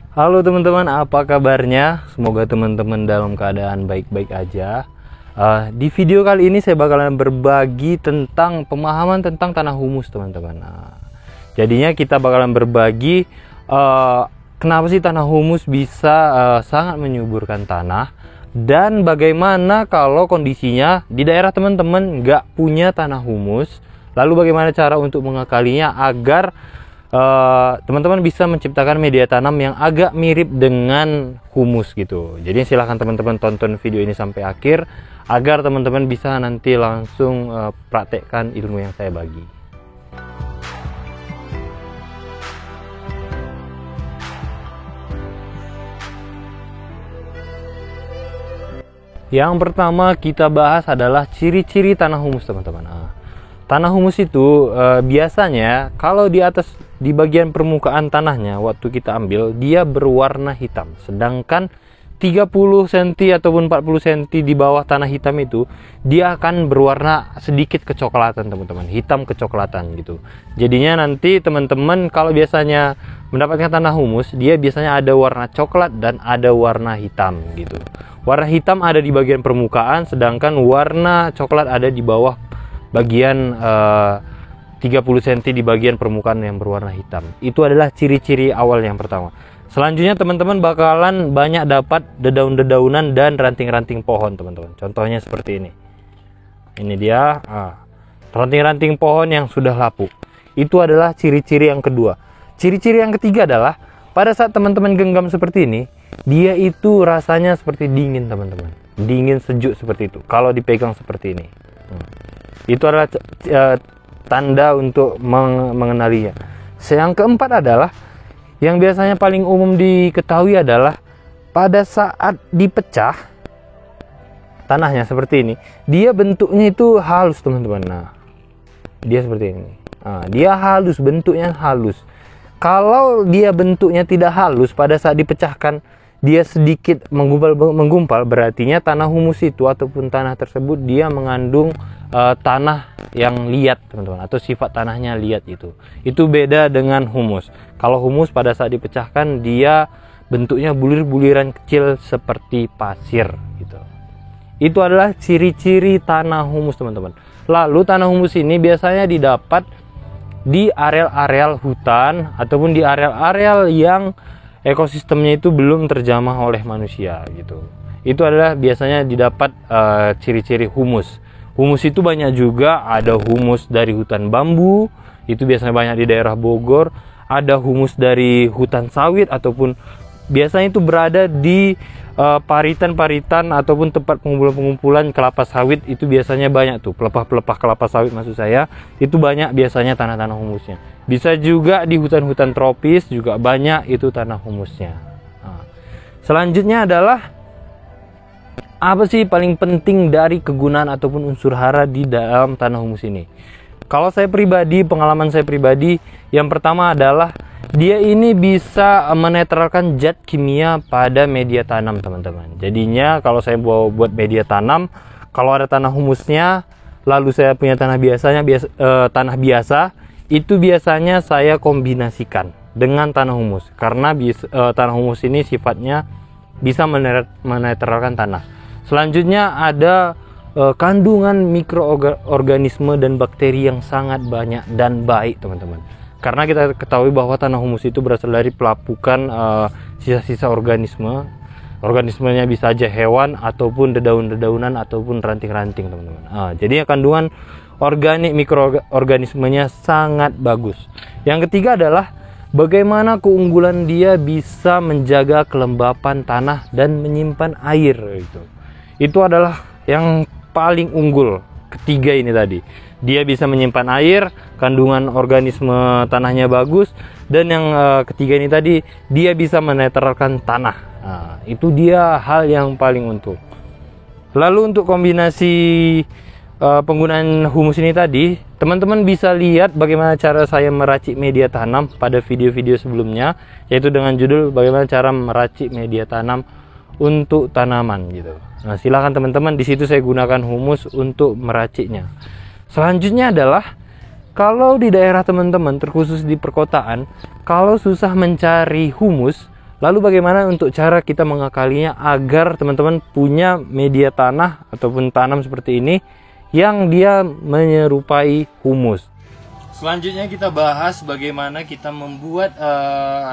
Halo teman-teman, apa kabarnya? Semoga teman-teman dalam keadaan baik-baik aja. Di video kali ini saya bakalan berbagi tentang pemahaman tentang tanah humus, teman-teman. Jadinya kita bakalan berbagi kenapa sih tanah humus bisa sangat menyuburkan tanah, dan bagaimana kalau kondisinya di daerah teman-teman nggak punya tanah humus, lalu bagaimana cara untuk mengakalinya agar teman-teman bisa menciptakan media tanam yang agak mirip dengan humus gitu. Jadi silahkan teman-teman tonton video ini sampai akhir agar teman-teman bisa nanti langsung praktekkan ilmu yang saya bagi. Yang pertama kita bahas adalah ciri-ciri tanah humus, teman-teman. Tanah humus itu biasanya kalau di bagian permukaan tanahnya waktu kita ambil dia berwarna hitam, sedangkan 30 cm ataupun 40 cm di bawah tanah hitam itu dia akan berwarna sedikit kecoklatan, teman-teman, hitam kecoklatan gitu. Jadinya nanti teman-teman kalau biasanya mendapatkan tanah humus, dia biasanya ada warna coklat dan ada warna hitam gitu. Warna hitam ada di bagian permukaan, sedangkan warna coklat ada di bawah bagian 30 cm di bagian permukaan yang berwarna hitam. Itu adalah ciri-ciri awal yang pertama. Selanjutnya teman-teman bakalan banyak dapat dedaun-dedaunan dan ranting-ranting pohon, teman-teman. Contohnya seperti ini. Ini dia ranting-ranting pohon yang sudah lapuk. Itu adalah ciri-ciri yang kedua. Ciri-ciri yang ketiga adalah pada saat teman-teman genggam seperti ini, dia itu rasanya seperti dingin, teman-teman. Dingin sejuk seperti itu kalau dipegang seperti ini. Itu adalah tanda untuk mengenalinya. Yang keempat adalah yang biasanya paling umum diketahui adalah pada saat dipecah tanahnya seperti ini, dia bentuknya itu halus, teman-teman. Nah, dia seperti ini. Dia halus, bentuknya halus. Kalau dia bentuknya tidak halus, pada saat dipecahkan dia sedikit menggumpal, berartinya tanah humus itu ataupun tanah tersebut dia mengandung tanah yang liat, teman-teman, atau sifat tanahnya liat itu. Itu beda dengan humus. Kalau humus pada saat dipecahkan dia bentuknya bulir-buliran kecil seperti pasir gitu. Itu adalah ciri-ciri tanah humus, teman-teman. Lalu tanah humus ini biasanya didapat di areal-areal hutan ataupun di areal-areal yang ekosistemnya itu belum terjamah oleh manusia gitu. Itu adalah biasanya didapat ciri-ciri humus. Humus itu banyak juga, ada humus dari hutan bambu, itu biasanya banyak di daerah Bogor. Ada humus dari hutan sawit ataupun biasanya itu berada di paritan-paritan ataupun tempat pengumpulan kelapa sawit, itu biasanya banyak tuh, pelepah-pelepah kelapa sawit maksud saya, itu banyak biasanya tanah-tanah humusnya. Bisa juga di hutan-hutan tropis juga banyak itu tanah humusnya. Selanjutnya adalah apa sih paling penting dari kegunaan ataupun unsur hara di dalam tanah humus ini? Kalau saya pribadi, pengalaman saya pribadi, yang pertama adalah dia ini bisa menetralkan zat kimia pada media tanam, teman-teman. Jadinya kalau saya buat media tanam, kalau ada tanah humusnya, lalu saya punya tanah biasa, itu biasanya saya kombinasikan dengan tanah humus, karena tanah humus ini sifatnya bisa menetralkan tanah. Selanjutnya ada kandungan mikroorganisme dan bakteri yang sangat banyak dan baik, teman-teman. Karena kita ketahui bahwa tanah humus itu berasal dari pelapukan sisa-sisa organisme. Organismenya bisa aja hewan ataupun dedaun-dedaunan ataupun ranting-ranting, teman-teman. Jadi kandungan organik mikroorganismenya sangat bagus. Yang ketiga adalah bagaimana keunggulan dia bisa menjaga kelembapan tanah dan menyimpan air gitu. Itu adalah yang paling unggul. Ketiga ini tadi, dia bisa menyimpan air, kandungan organisme tanahnya bagus, dan yang ketiga ini tadi dia bisa menetralkan tanah. Itu dia hal yang paling untung. Lalu untuk kombinasi penggunaan humus ini tadi, teman-teman bisa lihat bagaimana cara saya meracik media tanam pada video-video sebelumnya, yaitu dengan judul bagaimana cara meracik media tanam untuk tanaman gitu. Nah, silakan teman-teman, di situ saya gunakan humus untuk meraciknya. Selanjutnya adalah kalau di daerah teman-teman, terkhusus di perkotaan, kalau susah mencari humus, Lalu bagaimana untuk cara kita mengakalinya agar teman-teman punya media tanah ataupun tanam seperti ini yang dia menyerupai humus. Selanjutnya kita bahas bagaimana kita membuat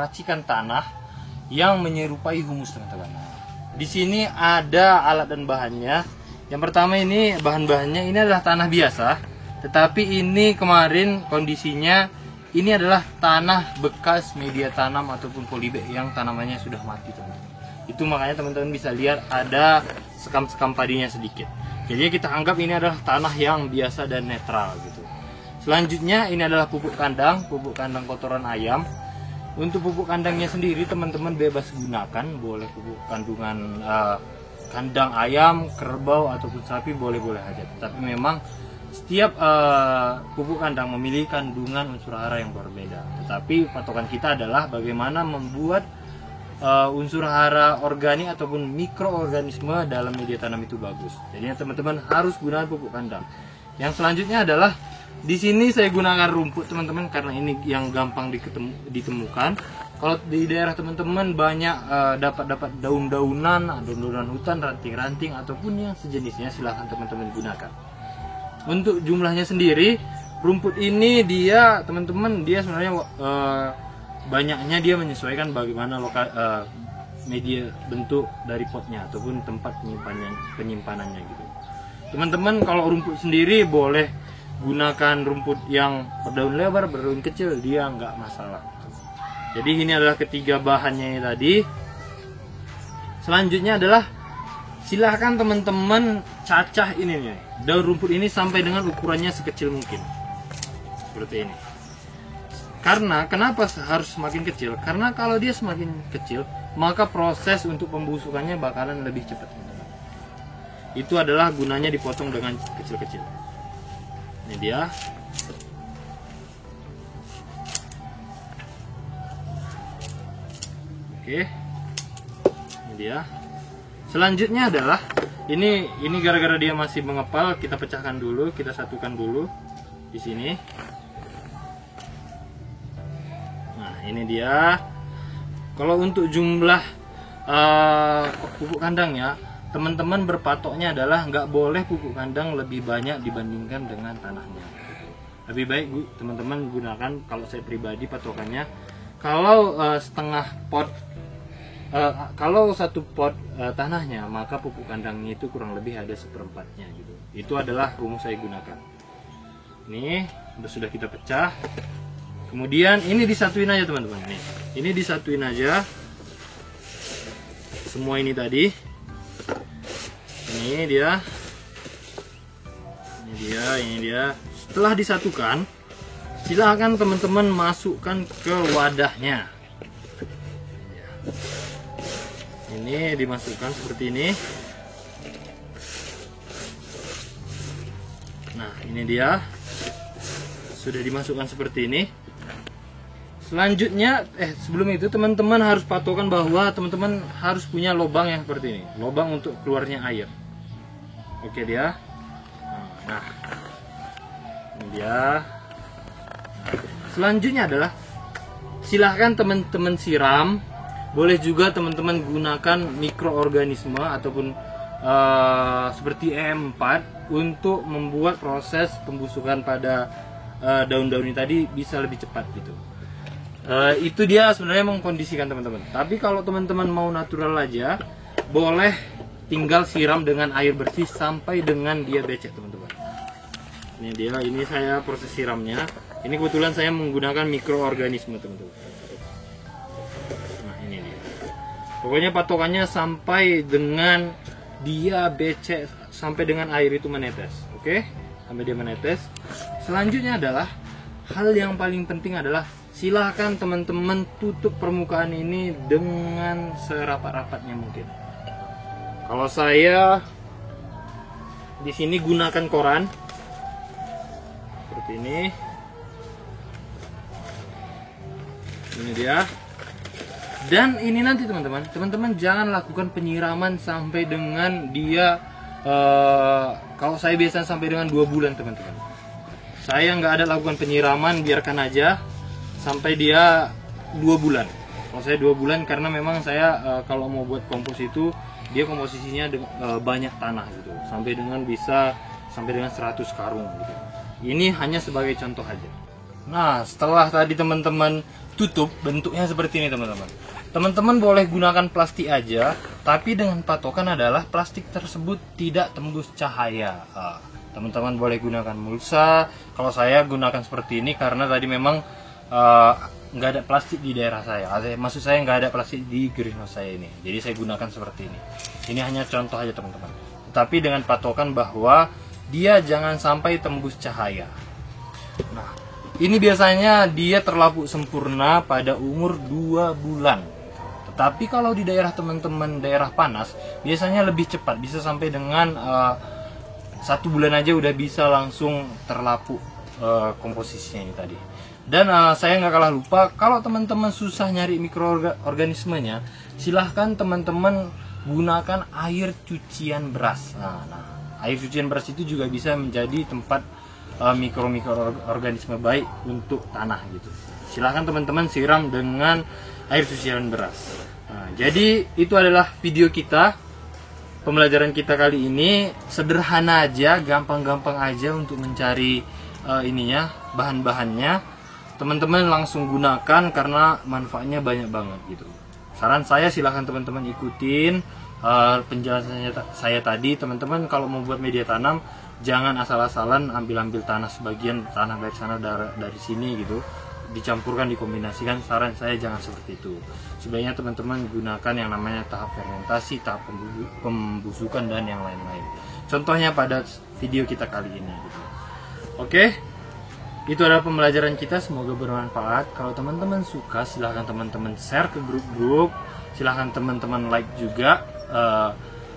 racikan tanah yang menyerupai humus, teman-teman. Di sini ada alat dan bahannya. Yang pertama ini bahan-bahannya ini adalah tanah biasa, tetapi ini kemarin kondisinya ini adalah tanah bekas media tanam ataupun polybag yang tanamannya sudah mati, teman-teman. Itu makanya teman-teman bisa lihat ada sekam-sekam padinya sedikit. Jadi kita anggap ini adalah tanah yang biasa dan netral gitu. Selanjutnya ini adalah pupuk kandang kotoran ayam. Untuk pupuk kandangnya sendiri teman-teman bebas gunakan, boleh pupuk kandungan kandang ayam, kerbau ataupun sapi, boleh-boleh aja. Tapi memang setiap pupuk kandang memiliki kandungan unsur hara yang berbeda. Tetapi patokan kita adalah bagaimana membuat unsur hara organik ataupun mikroorganisme dalam media tanam itu bagus. Jadi teman-teman harus gunakan pupuk kandang. Yang selanjutnya adalah di sini saya gunakan rumput, teman-teman, karena ini yang gampang ditemukan. Kalau di daerah teman-teman banyak dapat daun-daunan hutan, ranting-ranting ataupun yang sejenisnya, silahkan teman-teman gunakan. Untuk jumlahnya sendiri, rumput ini dia teman-teman dia sebenarnya banyaknya dia menyesuaikan bagaimana media bentuk dari potnya ataupun tempat penyimpanannya gitu. Teman-teman kalau rumput sendiri boleh gunakan rumput yang berdaun lebar, berdaun kecil, dia nggak masalah. Jadi ini adalah ketiga bahannya tadi. Selanjutnya adalah silahkan teman-teman cacah ini nih, daun rumput ini sampai dengan ukurannya sekecil mungkin, seperti ini. Karena kenapa harus semakin kecil? Karena kalau dia semakin kecil, maka proses untuk pembusukannya bakalan lebih cepat. Itu adalah gunanya dipotong dengan kecil-kecil. Ini dia. Oke, ini dia. Selanjutnya adalah ini gara-gara dia masih mengepal, kita pecahkan dulu, kita satukan dulu di sini. Nah, ini dia. Kalau untuk jumlah pupuk kandangnya, teman-teman berpatoknya adalah nggak boleh pupuk kandang lebih banyak dibandingkan dengan tanahnya. Lebih baik teman-teman gunakan, kalau saya pribadi patokannya, kalau setengah pot, kalau satu pot tanahnya, maka pupuk kandangnya itu kurang lebih ada seperempatnya gitu. Itu adalah rumus saya gunakan. Ini sudah kita pecah. Kemudian ini disatuin aja teman-teman. Nih, ini disatuin aja. Semua ini tadi. Ini dia. Setelah disatukan, silahkan teman-teman masukkan ke wadahnya. Ini dimasukkan seperti ini. Nah, ini dia. Sudah dimasukkan seperti ini. Selanjutnya, sebelum itu teman-teman harus patokan bahwa teman-teman harus punya lubang yang seperti ini, lubang untuk keluarnya air. Oke dia. Nah, ini dia. Selanjutnya adalah silahkan teman-teman siram. Boleh juga teman-teman gunakan mikroorganisme ataupun seperti E4 untuk membuat proses pembusukan pada daun-daun ini tadi bisa lebih cepat gitu. Itu dia sebenarnya mengkondisikan teman-teman. Tapi kalau teman-teman mau natural aja, boleh tinggal siram dengan air bersih sampai dengan dia becek, teman-teman. Ini dia, ini saya proses siramnya. Ini kebetulan saya menggunakan mikroorganisme, teman-teman. Nah, ini dia. Pokoknya patokannya sampai dengan dia becek, sampai dengan air itu menetes. Oke? Sampai dia menetes. Selanjutnya adalah hal yang paling penting adalah silahkan teman-teman tutup permukaan ini dengan serapat-rapatnya mungkin. Kalau saya di sini gunakan koran seperti ini. Ini dia. Dan ini nanti teman-teman jangan lakukan penyiraman sampai dengan dia kalau saya biasa sampai dengan 2 bulan, teman-teman. Saya nggak ada lakukan penyiraman, biarkan aja sampai dia 2 bulan. Kalau saya 2 bulan karena memang saya kalau mau buat kompos itu dia komposisinya banyak tanah gitu, sampai dengan 100 karung gitu. Ini hanya sebagai contoh aja. Nah, setelah tadi teman-teman tutup, bentuknya seperti ini teman-teman. Teman-teman boleh gunakan plastik aja, tapi dengan patokan adalah plastik tersebut tidak tembus cahaya. Teman-teman boleh gunakan mulsa. Kalau saya gunakan seperti ini karena tadi memang nggak ada plastik di daerah saya. Maksud saya nggak ada plastik di greenhouse saya ini. Jadi saya gunakan seperti ini. Ini hanya contoh aja teman-teman. Tetapi dengan patokan bahwa dia jangan sampai tembus cahaya. Nah, ini biasanya dia terlapu sempurna pada umur 2 bulan. Tetapi kalau di daerah teman-teman daerah panas, biasanya lebih cepat, bisa sampai dengan 1 bulan aja udah bisa langsung terlapu komposisinya ini tadi. Dan saya nggak kalah lupa, kalau teman-teman susah nyari mikroorganismenya, silahkan teman-teman gunakan air cucian beras. Nah, air cucian beras itu juga bisa menjadi tempat mikroorganisme baik untuk tanah gitu. Silahkan teman-teman siram dengan air cucian beras. Nah, jadi itu adalah video kita, pembelajaran kita kali ini. Sederhana aja, gampang-gampang aja untuk mencari bahan-bahannya. Teman-teman langsung gunakan karena manfaatnya banyak banget gitu. Saran saya silahkan teman-teman ikutin penjelasannya saya tadi. Teman-teman kalau mau buat media tanam, jangan asal-asalan ambil tanah sebagian, tanah dari sana dari sini gitu, dicampurkan, dikombinasikan. Saran saya jangan seperti itu. Sebaiknya teman-teman gunakan yang namanya tahap fermentasi, tahap pembusukan, dan yang lain-lain. Contohnya pada video kita kali ini gitu. Oke, itu adalah pembelajaran kita, semoga bermanfaat. Kalau teman-teman suka, silahkan teman-teman share ke grup-grup, silahkan teman-teman like juga.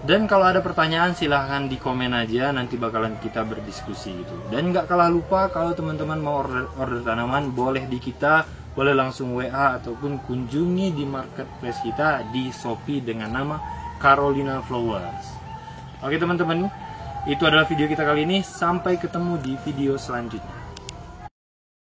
Dan kalau ada pertanyaan silahkan di komen aja, nanti bakalan kita berdiskusi gitu. Dan nggak kalah lupa, kalau teman-teman mau order tanaman, boleh di kita, boleh langsung WA ataupun kunjungi di marketplace kita di Shopee dengan nama Carolina Flowers. Oke teman-teman, itu adalah video kita kali ini. Sampai ketemu di video selanjutnya.